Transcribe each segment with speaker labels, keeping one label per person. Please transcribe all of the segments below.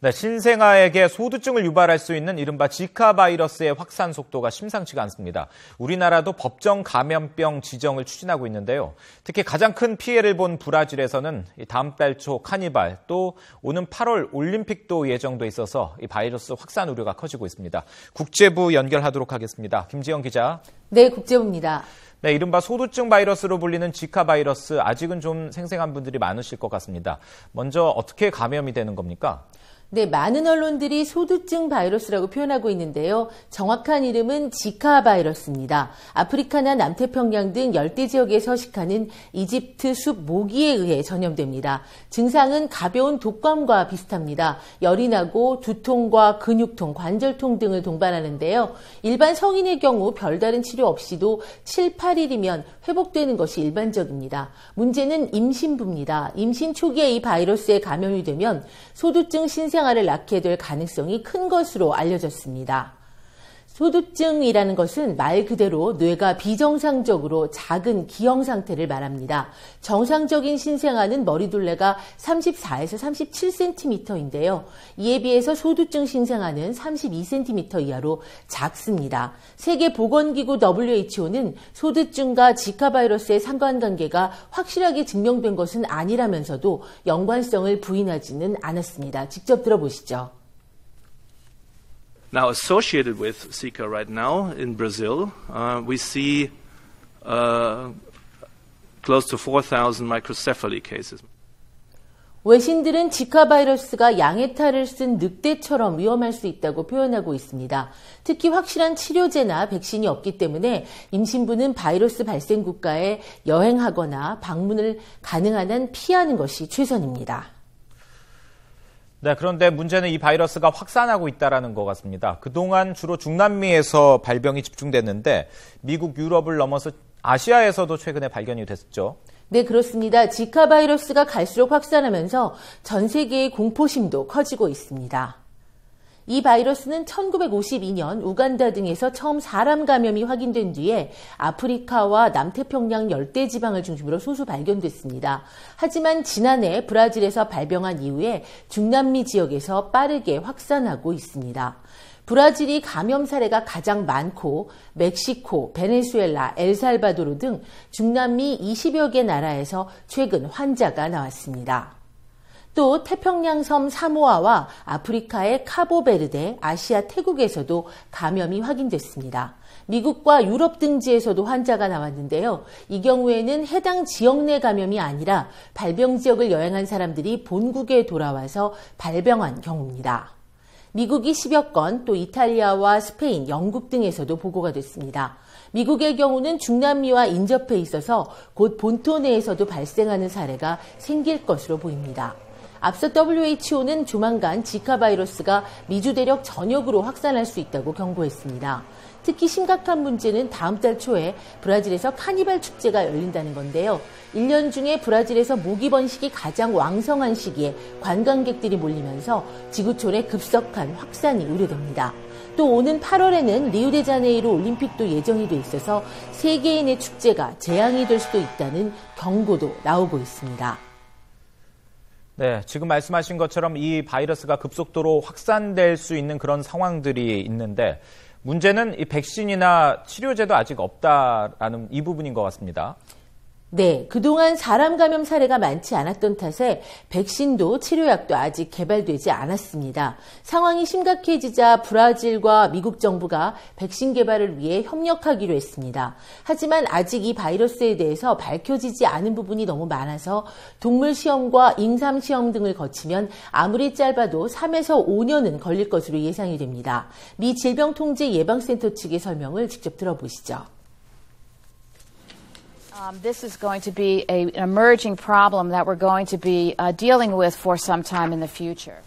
Speaker 1: 네, 신생아에게 소두증을 유발할 수 있는 이른바 지카 바이러스의 확산 속도가 심상치가 않습니다. 우리나라도 법정 감염병 지정을 추진하고 있는데요. 특히 가장 큰 피해를 본 브라질에서는 다음 달 초 카니발 또 오는 8월 올림픽도 예정돼 있어서 이 바이러스 확산 우려가 커지고 있습니다. 국제부 연결하도록 하겠습니다. 김지영 기자.
Speaker 2: 네, 국제부입니다.
Speaker 1: 네, 이른바 소두증 바이러스로 불리는 지카 바이러스 아직은 좀 생생한 분들이 많으실 것 같습니다. 먼저 어떻게 감염이 되는 겁니까?
Speaker 2: 네, 많은 언론들이 소두증 바이러스라고 표현하고 있는데요. 정확한 이름은 지카 바이러스입니다. 아프리카나 남태평양 등 열대 지역에 서식하는 이집트 숲 모기에 의해 전염됩니다. 증상은 가벼운 독감과 비슷합니다. 열이 나고 두통과 근육통, 관절통 등을 동반하는데요. 일반 성인의 경우 별다른 치료 없이도 7, 8일이면 회복되는 것이 일반적입니다. 문제는 임신부입니다. 임신 초기에 이 바이러스에 감염이 되면 소두증 신생아를 낳게 될 가능성이 큰 것으로 알려졌습니다. 소두증이라는 것은 말 그대로 뇌가 비정상적으로 작은 기형 상태를 말합니다. 정상적인 신생아는 머리둘레가 34에서 37cm인데요. 이에 비해서 소두증 신생아는 32cm 이하로 작습니다. 세계보건기구 WHO는 소두증과 지카 바이러스의 상관관계가 확실하게 증명된 것은 아니라면서도 연관성을 부인하지는 않았습니다. 직접 들어보시죠.
Speaker 3: Now, associated with Zika right now in Brazil, we see close to 4,000 microcephaly cases.
Speaker 2: 외신들은 지카 바이러스가 양의 탈을 쓴 늑대처럼 위험할 수 있다고 표현하고 있습니다. 특히 확실한 치료제나 백신이 없기 때문에 임신부는 바이러스 발생 국가에 여행하거나 방문을 가능한 한 피하는 것이 최선입니다.
Speaker 1: 네, 그런데 문제는 이 바이러스가 확산하고 있다는 것 같습니다. 그동안 주로 중남미에서 발병이 집중됐는데 미국, 유럽을 넘어서 아시아에서도 최근에 발견이 됐죠.
Speaker 2: 네, 그렇습니다. 지카 바이러스가 갈수록 확산하면서 전 세계의 공포심도 커지고 있습니다. 이 바이러스는 1952년 우간다 등에서 처음 사람 감염이 확인된 뒤에 아프리카와 남태평양 열대 지방을 중심으로 소수 발견됐습니다. 하지만 지난해 브라질에서 발병한 이후에 중남미 지역에서 빠르게 확산하고 있습니다. 브라질이 감염 사례가 가장 많고 멕시코, 베네수엘라, 엘살바도르 등 중남미 20여 개 나라에서 최근 환자가 나왔습니다. 또 태평양섬 사모아와 아프리카의 카보베르데, 아시아 태국에서도 감염이 확인됐습니다. 미국과 유럽 등지에서도 환자가 나왔는데요. 이 경우에는 해당 지역 내 감염이 아니라 발병 지역을 여행한 사람들이 본국에 돌아와서 발병한 경우입니다. 미국이 10여 건, 또 이탈리아와 스페인, 영국 등에서도 보고가 됐습니다. 미국의 경우는 중남미와 인접해 있어서 곧 본토 내에서도 발생하는 사례가 생길 것으로 보입니다. 앞서 WHO는 조만간 지카 바이러스가 미주 대륙 전역으로 확산할 수 있다고 경고했습니다. 특히 심각한 문제는 다음 달 초에 브라질에서 카니발 축제가 열린다는 건데요. 1년 중에 브라질에서 모기 번식이 가장 왕성한 시기에 관광객들이 몰리면서 지구촌의 급속한 확산이 우려됩니다. 또 오는 8월에는 리우데자네이루 올림픽도 예정이 돼 있어서 세계인의 축제가 재앙이 될 수도 있다는 경고도 나오고 있습니다.
Speaker 1: 네, 지금 말씀하신 것처럼 이 바이러스가 급속도로 확산될 수 있는 그런 상황들이 있는데 문제는 이 백신이나 치료제도 아직 없다라는 이 부분인 것 같습니다.
Speaker 2: 네, 그동안 사람 감염 사례가 많지 않았던 탓에 백신도 치료약도 아직 개발되지 않았습니다. 상황이 심각해지자 브라질과 미국 정부가 백신 개발을 위해 협력하기로 했습니다. 하지만 아직 이 바이러스에 대해서 밝혀지지 않은 부분이 너무 많아서 동물 시험과 임상 시험 등을 거치면 아무리 짧아도 3에서 5년은 걸릴 것으로 예상이 됩니다. 미 질병통제예방센터 측의 설명을 직접 들어보시죠.
Speaker 4: This is going to be an emerging problem that we're going to be dealing with for some time in the future.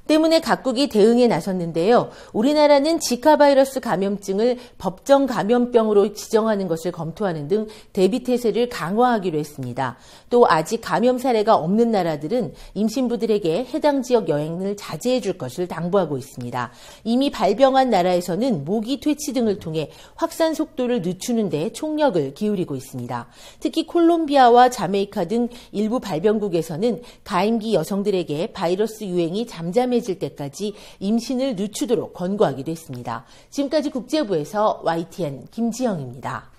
Speaker 2: 때문에 각국이 대응에 나섰는데요. 우리나라는 지카 바이러스 감염증을 법정 감염병으로 지정하는 것을 검토하는 등 대비 태세를 강화하기로 했습니다. 또 아직 감염 사례가 없는 나라들은 임신부들에게 해당 지역 여행을 자제해 줄 것을 당부하고 있습니다. 이미 발병한 나라에서는 모기 퇴치 등을 통해 확산 속도를 늦추는 데 총력을 기울이고 있습니다. 특히 콜롬비아와 자메이카 등 일부 발병국에서는 가임기 여성들에게 바이러스 유행이 잠잠해질 때까지 임신을 늦추도록 권고하기도 했습니다. 지금까지 국제부에서 YTN 김지영입니다.